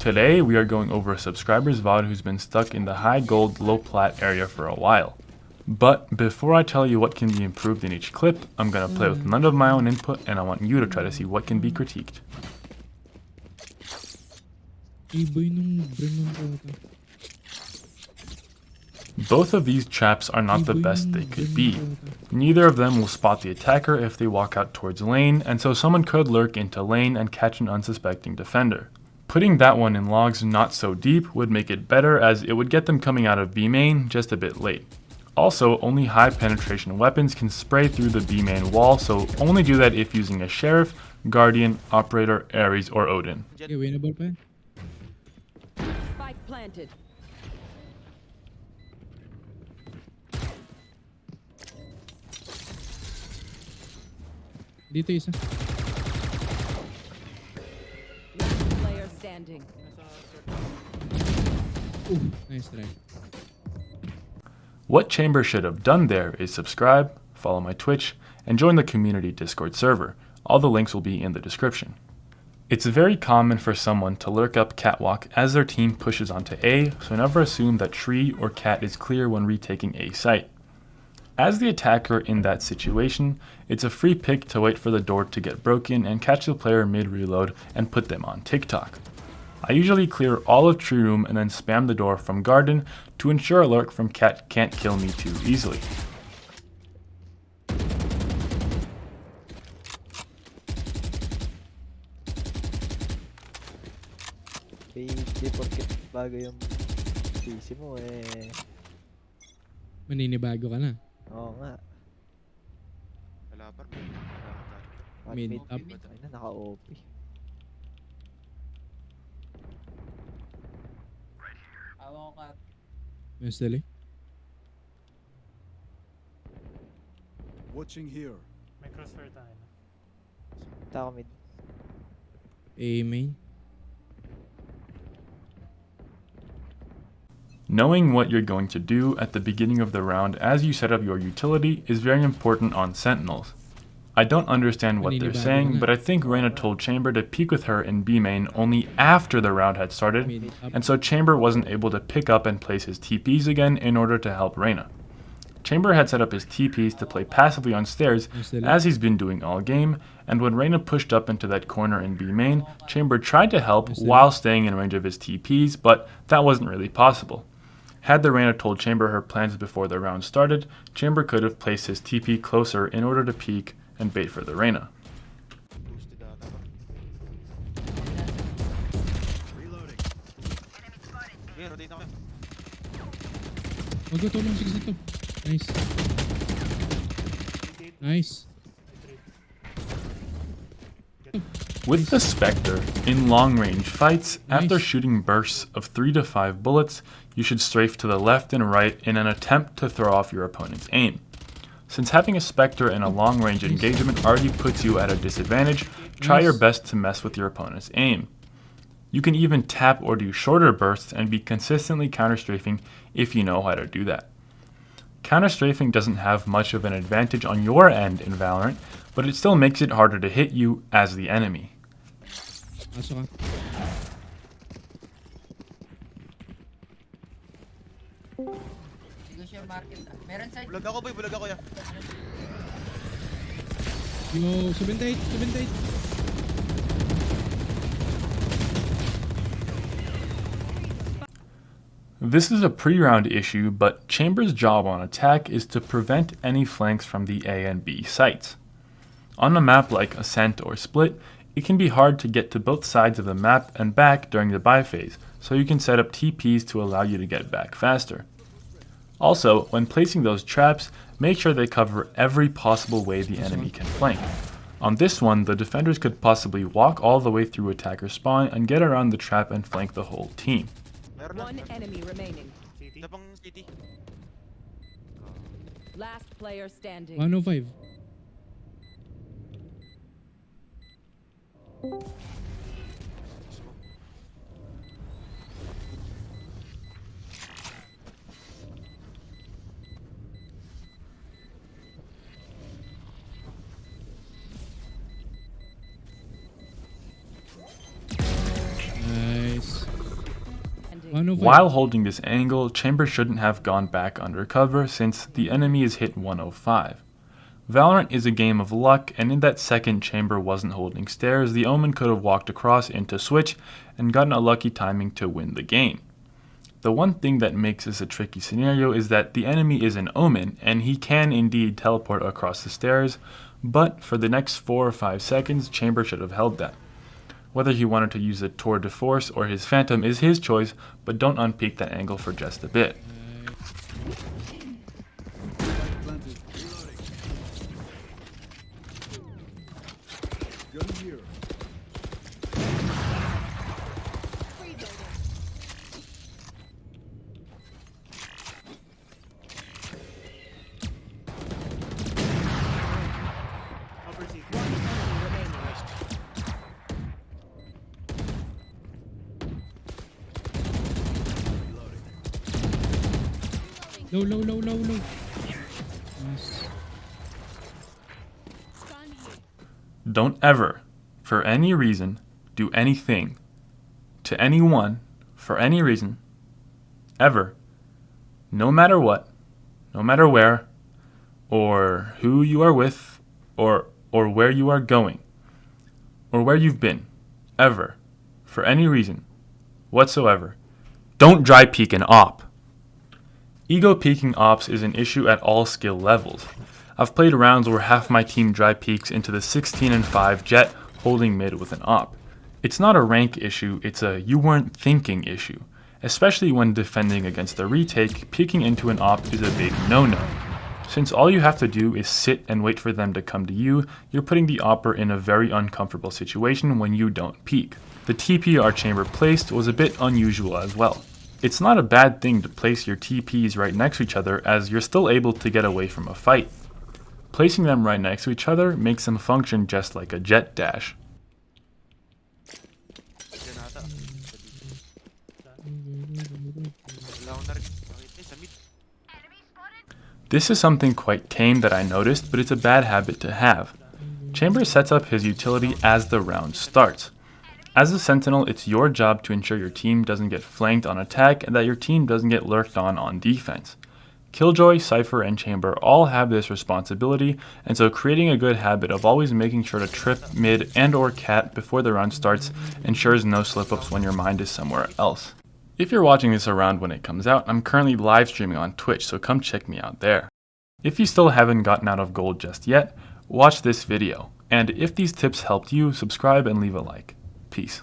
Today we are going over a subscriber's VOD who's been stuck in the high gold, low plat area for a while. But before I tell you what can be improved in each clip, I'm gonna play with none of my own input and I want you to try to see what can be critiqued. Both of these traps are not the best they could be. Neither of them will spot the attacker if they walk out towards lane, and so someone could lurk into lane and catch an unsuspecting defender. Putting that one in logs not so deep would make it better, as it would get them coming out of B main just a bit late. Also, only high penetration weapons can spray through the B main wall, so only do that if using a Sheriff, Guardian, Operator, Ares, or Odin. Okay, winnable pa. Spike planted. Dito isa. Last player standing. Nice try. What Chamber should have done there is subscribe, follow my Twitch, and join the community Discord server. All the links will be in the description. It's very common for someone to lurk up catwalk as their team pushes onto A, so never assume that tree or cat is clear when retaking A site. As the attacker in that situation, it's a free pick to wait for the door to get broken and catch the player mid-reload and put them on TikTok. I usually clear all of tree room and then spam the door from garden to ensure a lurk from cat can't kill me too easily. Hindi porket bago yung PC mo eh. Maninibago ka na. Oo nga. Wala pa rin. Mid up. Ay na, naka-OP. Yes, dali. Watching here. May crossfire tayo. Taka mid. A main. Knowing what you're going to do at the beginning of the round as you set up your utility is very important on Sentinels. I don't understand what they're saying, but I think Reyna told Chamber to peek with her in B main only after the round had started, and so Chamber wasn't able to pick up and place his TPs again in order to help Reyna. Chamber had set up his TPs to play passively on stairs, as he's been doing all game, and when Reyna pushed up into that corner in B main, Chamber tried to help while staying in range of his TPs, but that wasn't really possible. Had the Reyna told Chamber her plans before the round started, Chamber could have placed his TP closer in order to peek and bait for the Reyna. Boosted ata ba? Reloading. Okay, rotate na kayo. Wag ko tulong, sige dito. Nice. Nice. With the Spectre, in long-range fights, after shooting bursts of 3 to 5 bullets, you should strafe to the left and right in an attempt to throw off your opponent's aim. Since having a Spectre in a long-range engagement already puts you at a disadvantage, try your best to mess with your opponent's aim. You can even tap or do shorter bursts and be consistently counter-strafing if you know how to do that. Counter-strafing doesn't have much of an advantage on your end in Valorant, but it still makes it harder to hit you as the enemy. Pasok ka. Bulag ako boy, bulag ako ya. Yo, 78, 78. This is a pre-round issue, but Chamber's job on attack is to prevent any flanks from the A and B sites. On a map like Ascent or Split, it can be hard to get to both sides of the map and back during the buy phase, so you can set up TPs to allow you to get back faster. Also, when placing those traps, make sure they cover every possible way the enemy can flank. On this one, the defenders could possibly walk all the way through attacker spawn and get around the trap and flank the whole team. Meron na. One enemy remaining. Isa pang city. Last player standing. 105. Nice. 105. While holding this angle, Chamber shouldn't have gone back under cover since the enemy is hit 105. Valorant is a game of luck, and in that second Chamber wasn't holding stairs, the Omen could have walked across into switch and gotten a lucky timing to win the game. The one thing that makes this a tricky scenario is that the enemy is an Omen, and he can indeed teleport across the stairs, but for the next 4 or 5 seconds, Chamber should have held that. Whether he wanted to use the tour de force or his phantom is his choice, but don't unpeak that angle for just a bit. Upper CT. Low. Nice. Don't ever, for any reason, do anything to anyone for any reason, ever, no matter what, no matter where, or who you are with, or where you are going, or where you've been, ever, for any reason whatsoever. Don't dry peek an op. Ego peeking ops is an issue at all skill levels. I've played rounds where half my team dry peeks into the 16-5 jet holding mid with an op. It's not a rank issue, it's a you weren't thinking issue. Especially when defending against a retake, peeking into an op is a big no-no. Since all you have to do is sit and wait for them to come to you, you're putting the opper in a very uncomfortable situation when you don't peek. The TP our Chamber placed was a bit unusual as well. It's not a bad thing to place your TPs right next to each other as you're still able to get away from a fight. Placing them right next to each other makes them function just like a jet dash. Diyan ata. Wala akong nakita sa mid. This is something quite tame that I noticed, but it's a bad habit to have. Chamber sets up his utility as the round starts. As a sentinel, it's your job to ensure your team doesn't get flanked on attack and that your team doesn't get lurked on defense. Killjoy, Cypher, and Chamber all have this responsibility, and so creating a good habit of always making sure to trip, mid, and or cat before the round starts ensures no slip-ups when your mind is somewhere else. If you're watching this around when it comes out, I'm currently live streaming on Twitch, so come check me out there. If you still haven't gotten out of gold just yet, watch this video. And if these tips helped you, subscribe and leave a like. Peace.